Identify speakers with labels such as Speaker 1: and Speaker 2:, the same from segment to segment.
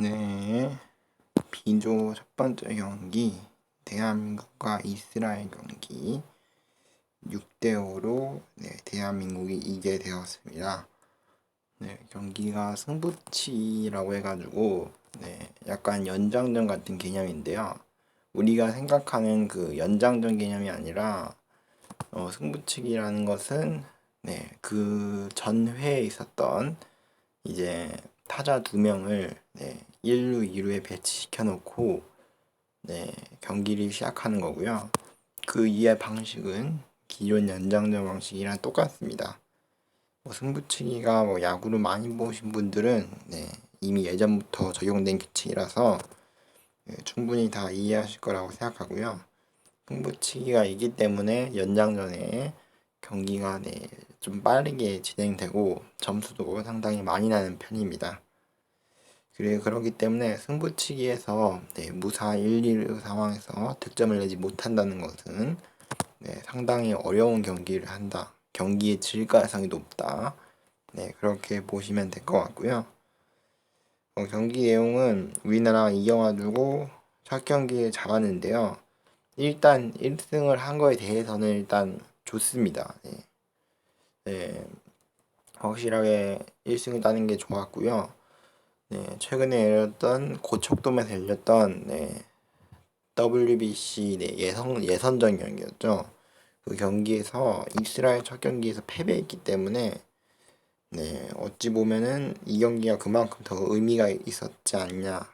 Speaker 1: 네, B조 첫 번째 경기, 대한민국과 이스라엘 경기 6대5로 대한민국이 이게 되었습니다. 경기가 승부치라고 해가지고 약간 연장전 같은 개념인데요. 우리가 생각하는 그 연장전 개념이 아니라 승부치기라는 것은 그 전회에 있었던 이제 타자 2명을 1루, 2루에 배치시켜 놓고 경기를 시작하는 거고요. 그 이해 방식은 기존 연장전 방식이랑 똑같습니다. 승부치기가 야구를 많이 보신 분들은 이미 예전부터 적용된 규칙이라서 충분히 다 이해하실 거라고 생각하고요. 승부치기가 있기 때문에 연장전에 경기가 좀 빠르게 진행되고 점수도 상당히 많이 나는 편입니다. 그러기 때문에 승부치기에서 무사 1-2루 상황에서 득점을 내지 못한다는 것은 상당히 어려운 경기를 한다. 경기의 질 가능성이 높다. 그렇게 보시면 될 것 같고요. 경기 내용은 우리나라가 이겨가지고 첫 경기에 잡았는데요. 일단 1승을 한 거에 대해서는 일단 좋습니다. 확실하게 1승을 따는 게 좋았고요. 최근에 열렸던 고척돔에서 열렸던 WBC 예선전 경기였죠. 그 경기에서 이스라엘 첫 경기에서 패배했기 때문에 어찌 보면은 이 경기가 그만큼 더 의미가 있었지 않냐.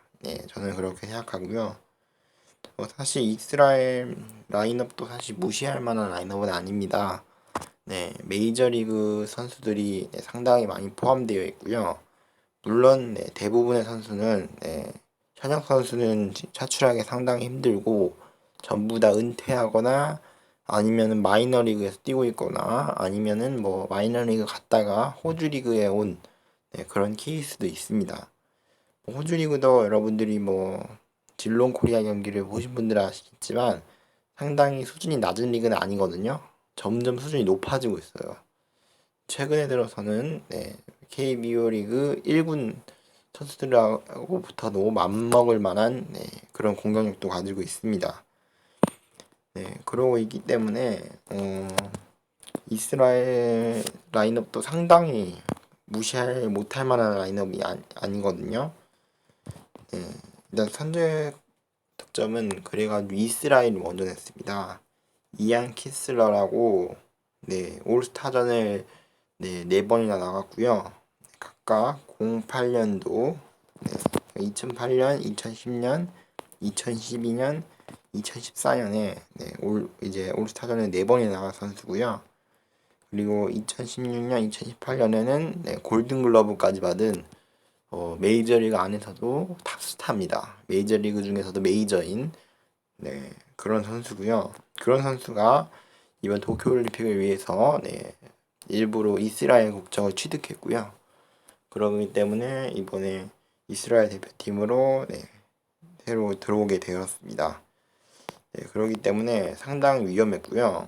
Speaker 1: 저는 그렇게 생각하고요. 사실 이스라엘 라인업도 사실 무시할 만한 라인업은 아닙니다. 메이저리그 선수들이 상당히 많이 포함되어 있고요. 물론 대부분의 선수는 현역 선수는 차출하기 상당히 힘들고 전부 다 은퇴하거나 아니면은 마이너리그에서 뛰고 있거나 아니면은 마이너리그 갔다가 호주리그에 온 그런 케이스도 있습니다. 호주리그도 여러분들이 질롱 코리아 경기를 보신 분들은 아시겠지만 상당히 수준이 낮은 리그는 아니거든요. 점점 수준이 높아지고 있어요. 최근에 들어서는 KBO 리그 1군 선수들하고부터도 맞먹을 만한 그런 공격력도 가지고 있습니다. 그러고 있기 때문에 이스라엘 라인업도 상당히 무시할 못할 만한 라인업이 아니거든요. 일단 선제 득점은 그래가지고 이스라엘이 먼저 냈습니다. 이안 키슬러라고 올스타전을 4번이나 나갔고요. 각각 08년도, 2008년, 2010년, 2012년, 2014년에 이제 올스타전에 4번이 나간 선수고요. 그리고 2016년, 2018년에는 골든글러브까지 받은 메이저리그 안에서도 탑스타입니다. 메이저리그 중에서도 메이저인 그런 선수고요. 그런 선수가 이번 도쿄올림픽을 위해서 일부러 이스라엘 국적을 취득했고요. 그러기 때문에 이번에 이스라엘 대표팀으로 새로 들어오게 되었습니다. 그러기 때문에 상당히 위험했고요.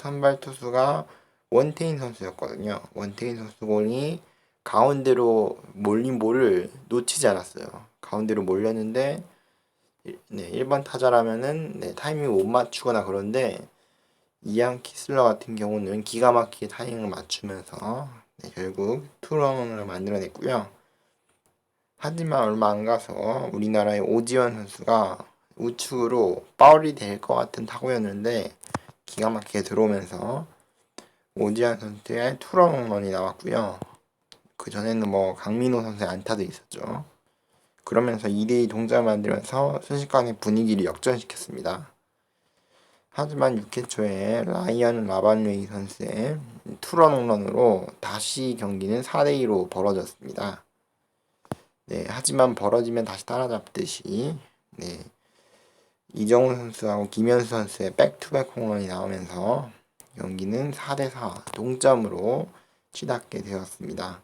Speaker 1: 선발 투수가 원태인 선수였거든요. 원태인 선수공이 가운데로 몰린 볼을 놓치지 않았어요. 가운데로 몰렸는데 1번 타자라면은 타이밍을 못 맞추거나 그런데 이안 키슬러 같은 경우는 기가 막히게 타이밍을 맞추면서 결국 투런을 만들어냈고요. 하지만 얼마 안 가서 우리나라의 오지원 선수가 우측으로 파울이 될 것 같은 타구였는데 기가 막히게 들어오면서 오지원 선수의 투런 홈런이 나왔고요. 그 전에는 강민호 선수의 안타도 있었죠. 그러면서 2대2 동점을 만들면서 순식간에 분위기를 역전시켰습니다. 하지만 6회 초에 라이언 라반레이 선수의 투런 홈런으로 다시 경기는 4대2로 벌어졌습니다. 하지만 벌어지면 다시 따라잡듯이 이정우 선수하고 김현수 선수의 백투백 홈런이 나오면서 경기는 4대4 동점으로 치닫게 되었습니다.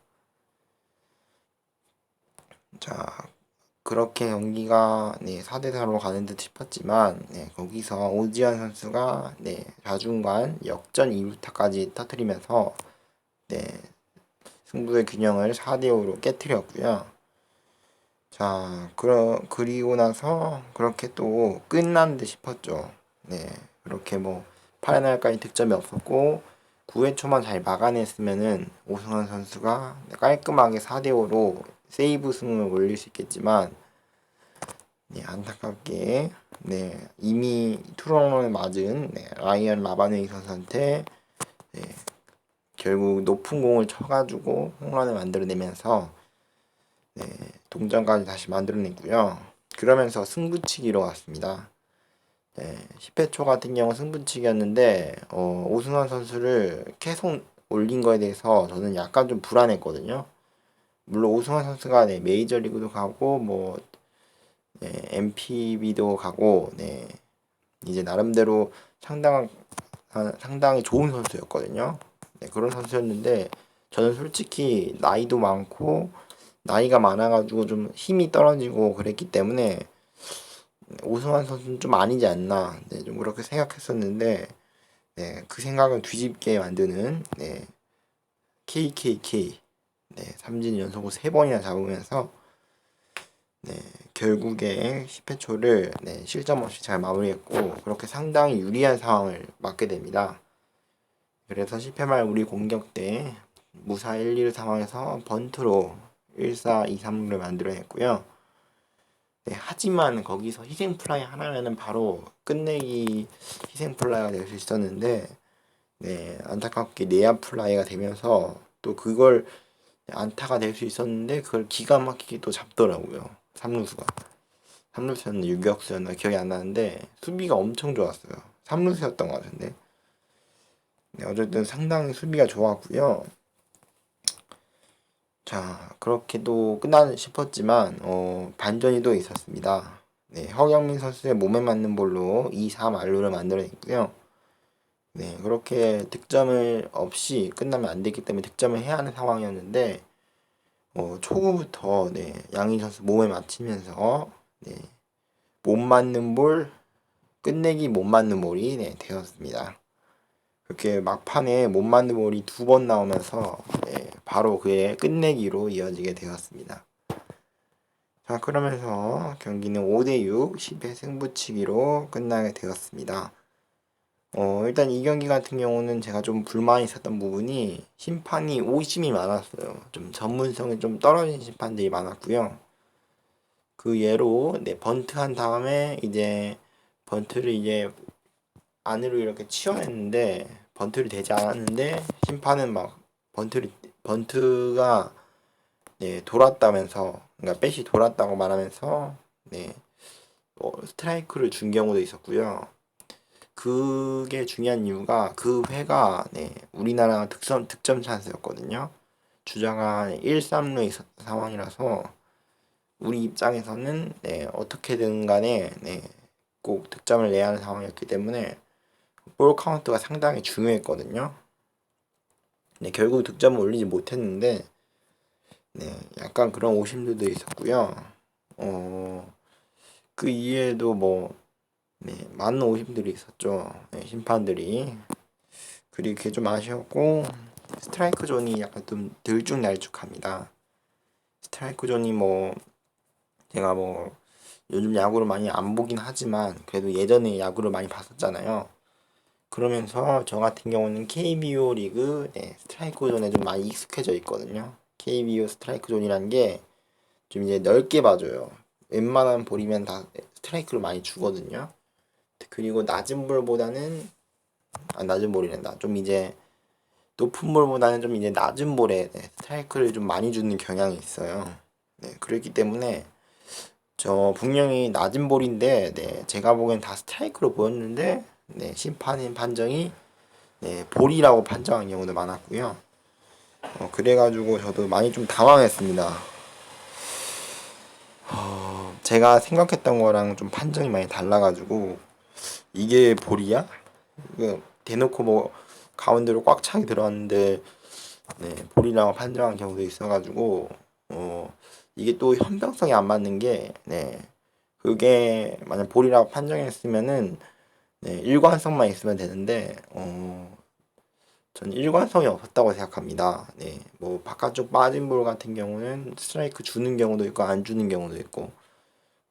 Speaker 1: 자, 그렇게 경기가 4대4로 가는 듯 싶었지만 거기서 오지환 선수가 좌중간 역전 2루타까지 터뜨리면서 승부의 균형을 4대5로 깨뜨렸고요. 그리고 나서 그렇게 또 끝난 듯 싶었죠. 네, 그렇게 뭐 파이널까지 득점이 없었고 9회 초만 잘 막아냈으면은 오승환 선수가 깔끔하게 4대5로 세이브 승을 올릴 수 있겠지만, 네, 안타깝게 이미 투런을 맞은 라이언 라바네이 선수한테 결국 높은 공을 쳐가지고 홈런을 만들어내면서 동점까지 다시 만들어냈고요. 그러면서 승부치기로 갔습니다. 10회 초 같은 경우 승부치기였는데 오승환 선수를 계속 올린 거에 대해서 저는 약간 좀 불안했거든요. 물론 오승환 선수가 메이저리그도 가고 뭐 MPB도 가고 이제 나름대로 상당히 좋은 선수였거든요. 그런 선수였는데 저는 솔직히 나이도 많고 나이가 많아가지고 좀 힘이 떨어지고 그랬기 때문에 오승환 선수는 좀 아니지 않나 좀 그렇게 생각했었는데 그 생각을 뒤집게 만드는 KKK 삼진 연속으로 3번이나 잡으면서 결국에 10회 초를 실점 없이 잘 마무리했고 그렇게 상당히 유리한 상황을 맞게 됩니다. 그래서 10회 말 우리 공격 때 무사 1-2루 상황에서 번트로 1-4, 2-3루를 만들어냈고요. 하지만 거기서 희생플라이 하나면은 바로 끝내기 희생플라이가 될 수 있었는데 안타깝게 내야 플라이가 되면서 또 그걸 안타가 될 수 있었는데 그걸 기가 막히게 또 잡더라고요. 3루수였나 유격수였나 기억이 안 나는데 수비가 엄청 좋았어요. 3루수였던 것 같은데 어쨌든 상당히 수비가 좋았고요. 그렇게도 끝나 싶었지만 반전이 또 있었습니다. 허경민 선수의 몸에 맞는 볼로 2-4 만루를 만들어냈고요. 그렇게 득점을 없이 끝나면 안 되기 때문에 득점을 해야 하는 상황이었는데 초구부터 양희 선수 몸에 맞히면서 못 맞는 볼, 끝내기 못 맞는 볼이 되었습니다. 그렇게 막판에 못 맞는 볼이 2번 나오면서 바로 그의 끝내기로 이어지게 되었습니다. 그러면서 경기는 5대6 10회 승부치기로 끝나게 되었습니다. 일단 이 경기 같은 경우는 제가 좀 불만이 있었던 부분이 심판이 오심이 많았어요. 좀 전문성이 좀 떨어진 심판들이 많았고요. 그 예로 번트한 다음에 이제 번트를 이제 안으로 이렇게 치어냈는데 번트를 되지 않았는데 심판은 막 번트가 돌았다면서, 그러니까 백이 돌았다고 말하면서 스트라이크를 준 경우도 있었고요. 그게 중요한 이유가 그 회가 우리나라 득점 찬스였거든요. 주자가 1-3루에 있었던 상황이라서 우리 입장에서는 어떻게든 간에 꼭 득점을 내야 하는 상황이었기 때문에 볼 카운트가 상당히 중요했거든요. 결국 득점을 올리지 못했는데 약간 그런 오심들도 있었고요. 그 이외에도 많은 오심들이 있었죠. 심판들이. 그리고 그게 좀 아쉬웠고 스트라이크 존이 약간 좀 들쭉날쭉합니다. 스트라이크 존이 제가 요즘 야구를 많이 안 보긴 하지만 그래도 예전에 야구를 많이 봤었잖아요. 그러면서 저 같은 경우는 KBO 리그 스트라이크 존에 좀 많이 익숙해져 있거든요. KBO 스트라이크 존이라는 게 좀 이제 넓게 봐줘요. 웬만한 볼이면 다 스트라이크를 많이 주거든요. 그리고 낮은 볼보다는 낮은 볼이란다. 좀 이제 높은 볼보다는 좀 이제 낮은 볼에 스트라이크를 좀 많이 주는 경향이 있어요. 그렇기 때문에 저 분명히 낮은 볼인데 제가 보기엔 다 스트라이크로 보였는데 심판인 판정이 볼이라고 판정한 경우도 많았고요. 그래가지고 저도 많이 좀 당황했습니다. 제가 생각했던 거랑 좀 판정이 많이 달라가지고 이게 볼이야? 대놓고 가운데로 꽉 차게 들어왔는데 볼이라고 판정한 경우도 있어가지고 이게 또 형평성이 안 맞는 게 그게 만약 볼이라고 판정했으면은 일관성만 있으면 되는데 전 일관성이 없었다고 생각합니다. 네, 뭐 바깥쪽 빠진 볼 같은 경우는 스트라이크 주는 경우도 있고 안 주는 경우도 있고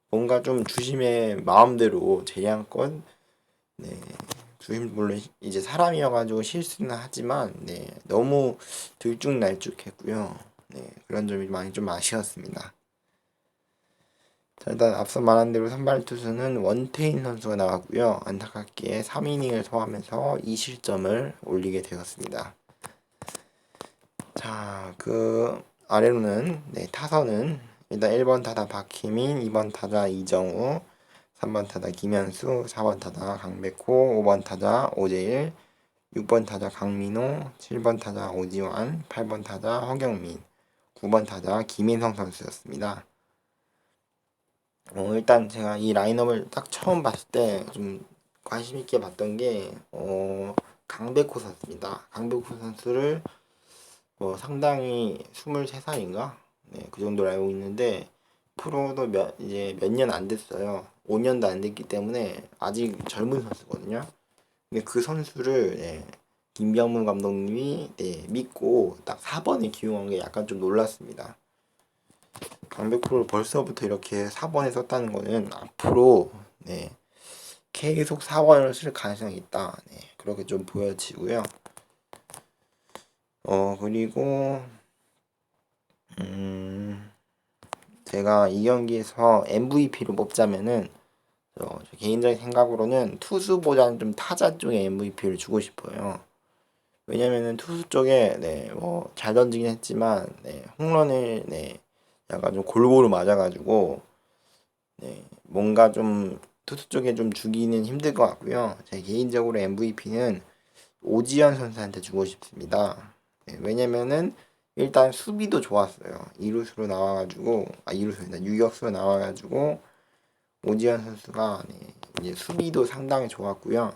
Speaker 1: 뭔가 좀 주심의 마음대로 제량껏 네, 주심 물론 이제 사람이어가지고 실수는 하지만 네, 너무 들쭉날쭉했고요. 네, 그런 점이 많이 좀 아쉬웠습니다. 자, 일단 앞서 말한 대로 선발 투수는 원태인 선수가 나왔고요. 안타깝게 3이닝을 소화하면서 2실점을 올리게 되었습니다. 자, 그 아래로는 네, 타선은 일단 1번 타자 박희민, 2번 타자 이정우, 3번 타자 김현수, 4번 타자 강백호, 5번 타자 오재일, 6번 타자 강민호, 7번 타자 오지환, 8번 타자 허경민, 9번 타자 김인성 선수였습니다. 일단 제가 이 라인업을 딱 처음 봤을 때 좀 관심 있게 봤던 게 강백호 선수입니다. 강백호 선수를 뭐 상당히 23살인가? 네, 그 정도로 알고 있는데 프로도 이제 몇 년 안 됐어요. 5년도 안 됐기 때문에 아직 젊은 선수거든요. 근데 그 선수를 김병문 감독님이 믿고 딱 4번에 기용한 게 약간 좀 놀랐습니다. 강백호를 벌써부터 이렇게 4번에 썼다는 거는 앞으로 계속 4번을 쓸 가능성이 있다. 그렇게 좀 보여지고요. 그리고 제가 이 경기에서 MVP를 뽑자면은 저 개인적인 생각으로는 투수보다는 좀 타자 쪽에 MVP를 주고 싶어요. 왜냐면은 투수 쪽에 뭐 잘 던지긴 했지만 홈런을 약간 좀 골고루 맞아가지고 뭔가 좀 투수 쪽에 좀 주기는 힘들 것 같고요. 제 개인적으로 MVP는 오지현 선수한테 주고 싶습니다. 왜냐면은 일단 수비도 좋았어요. 이루수로 나와가지고 이루수입니다. 유격수로 나와가지고 오지현 선수가 이제 수비도 상당히 좋았고요.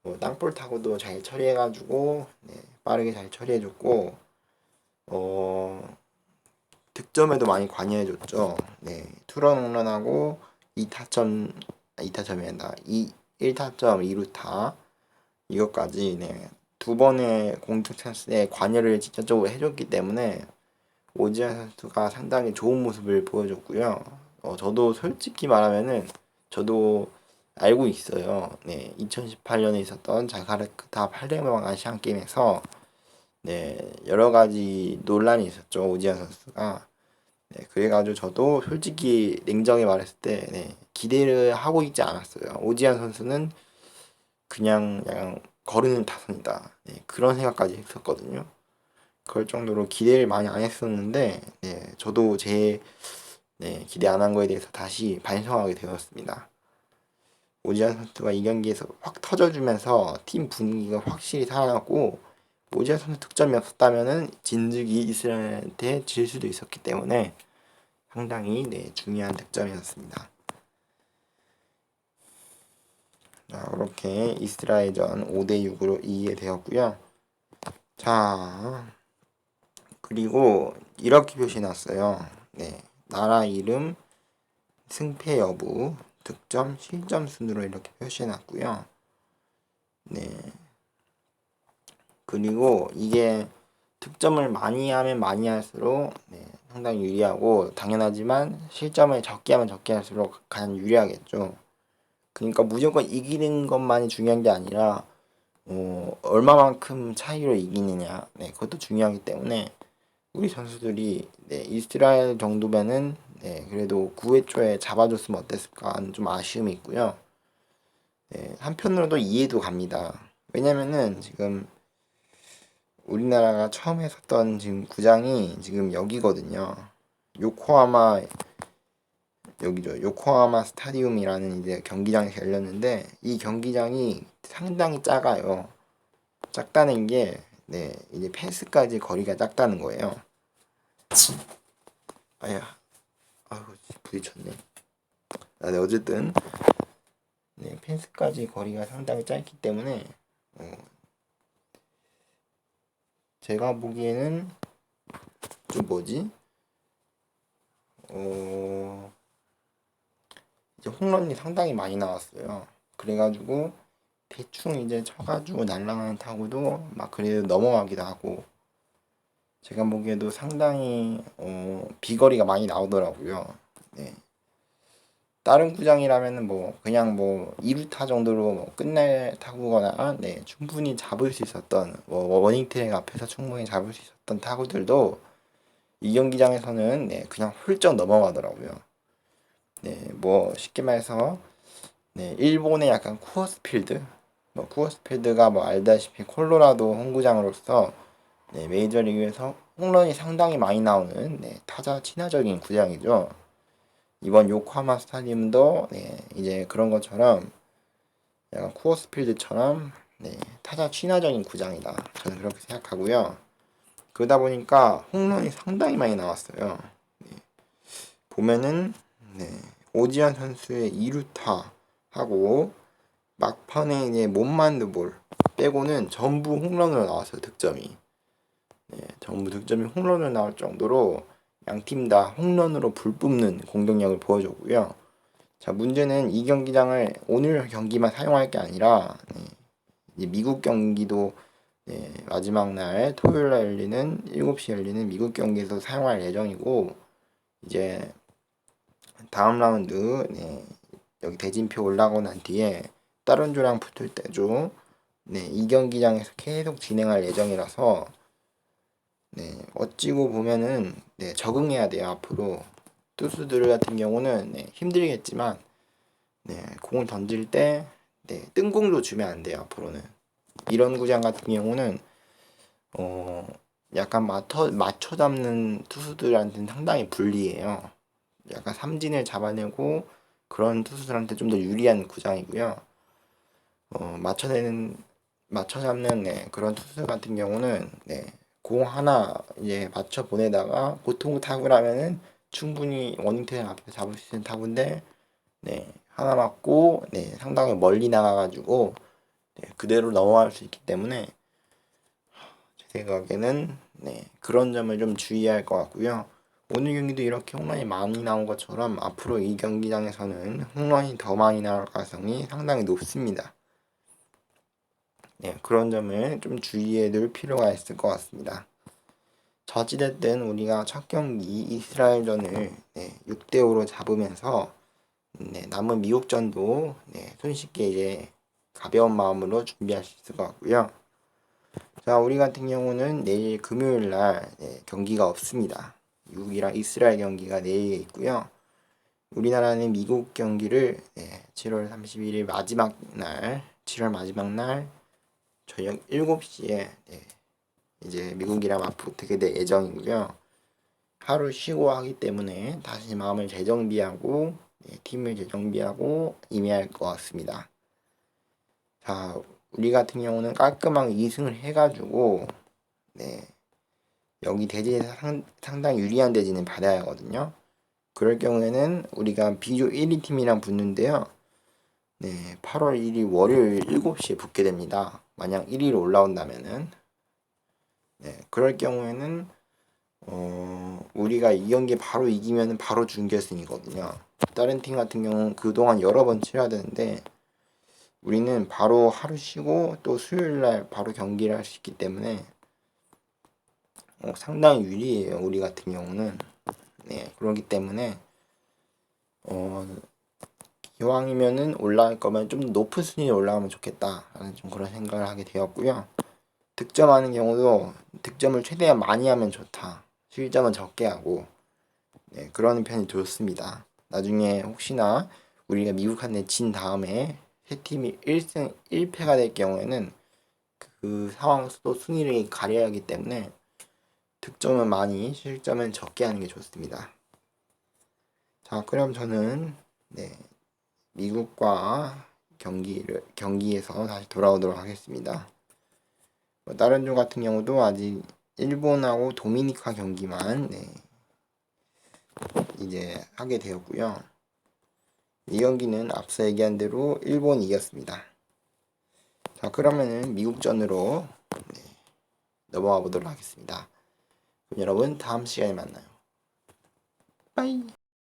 Speaker 1: 뭐 땅볼 타고도 잘 처리해가지고 빠르게 잘 처리해줬고 득점에도 많이 관여해줬죠. 투런 홈런하고 2타점이 아니라 1타점 2루타 이것까지 두 번의 공격 찬스에 관여를 직접적으로 해줬기 때문에 오지환 선수가 상당히 좋은 모습을 보여줬고요. 저도 솔직히 말하면은 저도 알고 있어요. 2018년에 있었던 자카르타 800명 아시안 게임에서 여러 가지 논란이 있었죠. 오지환 선수가. 그래가지고 저도 솔직히 냉정히 말했을 때 기대를 하고 있지 않았어요. 오지환 선수는 그냥 거르는 타선이다. 그런 생각까지 했었거든요. 그럴 정도로 기대를 많이 안 했었는데 저도 제 기대 안 한 거에 대해서 다시 반성하게 되었습니다. 오지환 선수가 이 경기에서 확 터져주면서 팀 분위기가 확실히 살아났고 오지환 선수 득점이 없었다면은 진즉이 이스라엘한테 질 수도 있었기 때문에 상당히 중요한 득점이었습니다. 자, 그렇게 이스라엘전 5대6으로 이기게 되었고요. 자, 그리고 이렇게 표시 났어요. 나라 이름, 승패 여부, 득점, 실점 순으로 이렇게 표시해 놨고요. 그리고 이게 득점을 많이 하면 많이 할수록 상당히 유리하고 당연하지만 실점을 적게 하면 적게 할수록 가장 유리하겠죠. 그러니까 무조건 이기는 것만이 중요한 게 아니라 얼마만큼 차이로 이기느냐 그것도 중요하기 때문에 우리 선수들이 이스라엘 정도면은 그래도 9회 초에 잡아줬으면 어땠을까 하는 좀 아쉬움이 있고요. 한편으로도 이해도 갑니다. 왜냐면은 지금 우리나라가 처음 했었던 지금 구장이 지금 여기거든요. 요코하마 여기죠. 요코하마 스타디움이라는 이제 경기장에서 열렸는데 이 경기장이 상당히 작아요. 작다는 게 이제 펜스까지 거리가 작다는 거예요. 아야, 아유 부딪혔네. 어쨌든 펜스까지 거리가 상당히 짧기 때문에 제가 보기에는 좀 뭐지? 이제 홈런이 상당히 많이 나왔어요. 그래가지고 대충 이제 쳐가지고 날아가는 타구도 막 그래도 넘어가기도 하고 제가 보기에도 상당히 비거리가 많이 나오더라고요. 네. 다른 구장이라면은 뭐 그냥 뭐 2루타 정도로 뭐 끝날 타구거나 네, 충분히 잡을 수 있었던 뭐 워닝 트랙 앞에서 충분히 잡을 수 있었던 타구들도 이 경기장에서는 네, 그냥 훌쩍 넘어가더라고요. 네, 뭐 쉽게 말해서 네, 일본의 약간 쿠어스 필드 뭐 쿠어스 필드가 뭐 알다시피 콜로라도 홈구장으로서 네, 메이저리그에서 홈런이 상당히 많이 나오는 네, 타자 친화적인 구장이죠. 이번 요코하마 스타디움도 네, 이제 그런 것처럼 약간 쿠어스필드처럼 네, 타자 친화적인 구장이다. 저는 그렇게 생각하고요. 그러다 보니까 홈런이 상당히 많이 나왔어요. 네, 보면은 네, 오지환 선수의 2루타 하고 막판에 이제 못만드 볼 빼고는 전부 홈런으로 나왔어요. 득점이. 네, 전부 득점이 홈런으로 나올 정도로 양팀 다 홈런으로 불 뿜는 공격력을 보여줬고요. 자, 문제는 이 경기장을 오늘 경기만 사용할 게 아니라 네, 이제 미국 경기도 네, 마지막 날 토요일 날 열리는 7시에 열리는 미국 경기에서 사용할 예정이고 이제 다음 라운드 네, 여기 대진표 올라가고 난 뒤에 다른 조랑 붙을 때죠. 네, 이 경기장에서 계속 진행할 예정이라서 네, 어찌고 보면은 네, 적응해야 돼요. 앞으로 투수들 같은 경우는 네, 힘들겠지만 네, 공을 던질 때 네, 뜬공도 주면 안 돼요. 앞으로는 이런 구장 같은 경우는 약간 맞춰 잡는 투수들한테는 상당히 불리해요. 약간 삼진을 잡아내고 그런 투수들한테 좀 더 유리한 구장이고요. 맞춰 잡는 네, 그런 투수 같은 경우는 네, 공 하나 이제 맞춰 보내다가 보통 타구라면은 충분히 워닝턴 앞에 잡을 수 있는 타구인데 네, 하나 맞고 네, 상당히 멀리 나가가지고 네, 그대로 넘어갈 수 있기 때문에 제 생각에는 네, 그런 점을 좀 주의해야 할 것 같고요. 오늘 경기도 이렇게 홈런이 많이 나온 것처럼 앞으로 이 경기장에서는 홈런이 더 많이 나올 가능성이 상당히 높습니다. 네, 그런 점을 좀 주의해 둘 필요가 있을 것 같습니다. 저찌됐든 우리가 첫 경기 이스라엘전을 네, 6대5로 잡으면서 네, 남은 미국전도 네, 손쉽게 이제 가벼운 마음으로 준비할 수 있을 것 같고요. 자, 우리 같은 경우는 내일 금요일 날 네, 경기가 없습니다. 미국이랑 이스라엘 경기가 내일 있고요. 우리나라는 미국 경기를 네, 7월 31일 마지막 날, 7월 마지막 날 저녁 7시에 네, 이제 미국이랑 맞붙게 될 예정이고요. 하루 쉬고 하기 때문에 다시 마음을 재정비하고 네, 팀을 재정비하고 임해야 할 것 같습니다. 자, 우리 같은 경우는 깔끔하게 2승을 해가지고 네, 여기 대진에서 상당히 유리한 대진을 받아야 하거든요. 그럴 경우에는 우리가 비조 1위 팀이랑 붙는데요. 네, 8월 1일 월요일 7시에 붙게 됩니다. 만약 1위로 올라온다면은 네, 그럴 경우에는 우리가 이 경기 바로 이기면 바로 준결승이거든요. 다른 팀 같은 경우는 그동안 여러 번 치러야 되는데 우리는 바로 하루 쉬고 또 수요일 날 바로 경기를 할 수 있기 때문에 상당히 유리해요. 우리 같은 경우는 네, 그렇기 때문에 기왕이면은 올라갈 거면 좀 높은 순위에 올라가면 좋겠다라는 좀 그런 생각을 하게 되었고요. 득점하는 경우도 득점을 최대한 많이 하면 좋다. 실점은 적게 하고 네, 그런 편이 좋습니다. 나중에 혹시나 우리가 미국한테 진 다음에 세 팀이 1승 1패가 될 경우에는 그 상황에서 또 순위를 가려야 하기 때문에 득점은 많이 실점은 적게 하는 게 좋습니다. 자, 그럼 저는 네, 미국과 경기에서 다시 돌아오도록 하겠습니다. 다른 조 같은 경우도 아직 일본하고 도미니카 경기만 네, 이제 하게 되었고요. 이 경기는 앞서 얘기한 대로 일본이 이겼습니다. 자, 그러면은 미국전으로 네, 넘어가 보도록 하겠습니다. 그럼 여러분 다음 시간에 만나요. 빠이.